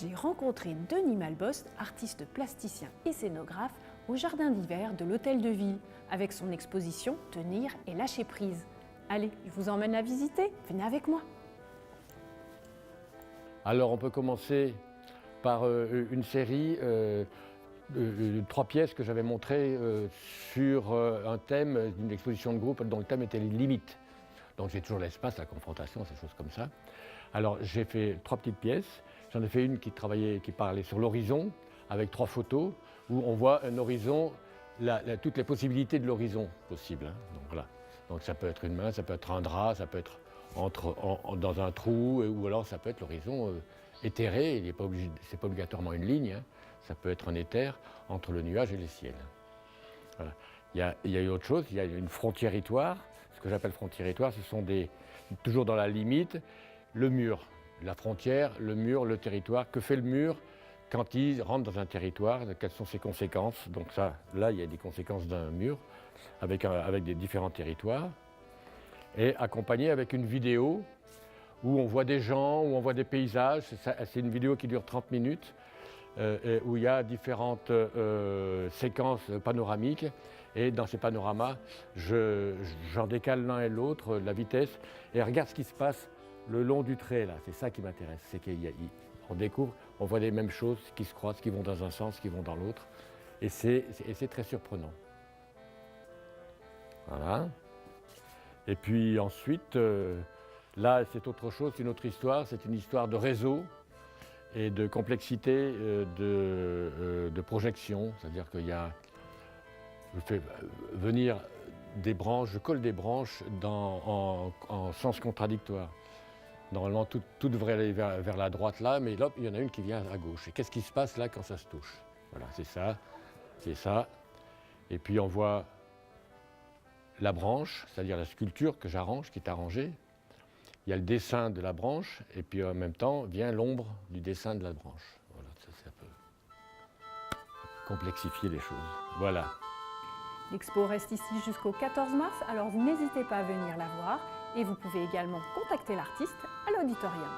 j'ai rencontré Denis Malbost, artiste plasticien et scénographe, au jardin d'hiver de l'Hôtel de Ville, avec son exposition « Tenir et lâcher prise ». Allez, je vous emmène la visiter, venez avec moi. Alors on peut commencer par une série de 3 pièces que j'avais montrées sur un thème d'une exposition de groupe dont le thème était les limites. Donc j'ai toujours l'espace, la confrontation, ces choses comme ça. Alors j'ai fait 3 petites pièces. J'en ai fait une qui parlait sur l'horizon, avec 3 photos, où on voit un horizon, toutes les possibilités de l'horizon possible. Hein. Donc voilà. Donc ça peut être une main, ça peut être un drap, ça peut être dans un trou, ou alors ça peut être l'horizon éthéré, ce n'est pas obligatoirement une ligne, hein. Ça peut être un éther entre le nuage et le ciel. Voilà. Il y a eu autre chose, il y a une frontiéritoire. Ce que j'appelle frontiéritoire, ce sont toujours dans la limite, le mur, la frontière, le mur, le territoire. Que fait le mur quand il rentre dans un territoire? Quelles sont ses conséquences? Donc ça, là, il y a des conséquences d'un mur avec des différents territoires. Et accompagné avec une vidéo où on voit des gens, où on voit des paysages. C'est une vidéo qui dure 30 minutes, où il y a différentes séquences panoramiques. Et dans ces panoramas, j'en décale l'un et l'autre, la vitesse, et regarde ce qui se passe le long du trait, là. C'est ça qui m'intéresse. C'est qu'on découvre, on voit les mêmes choses qui se croisent, qui vont dans un sens, qui vont dans l'autre. Et c'est très surprenant. Voilà. Et puis ensuite, là, c'est autre chose, c'est une autre histoire. C'est une histoire de réseau et de complexité de projection. C'est-à-dire qu'il y a... Je fais venir des branches, je colle des branches en sens contradictoire. Normalement, tout devrait aller vers la droite là, mais là, il y en a une qui vient à gauche. Et qu'est-ce qui se passe là quand ça se touche? Voilà, c'est ça. Et puis on voit la branche, c'est-à-dire la sculpture que j'arrange, qui est arrangée. Il y a le dessin de la branche, et puis en même temps vient l'ombre du dessin de la branche. Voilà, ça peut complexifier les choses. Voilà. L'expo reste ici jusqu'au 14 mars, alors vous n'hésitez pas à venir la voir et vous pouvez également contacter l'artiste à l'auditorium.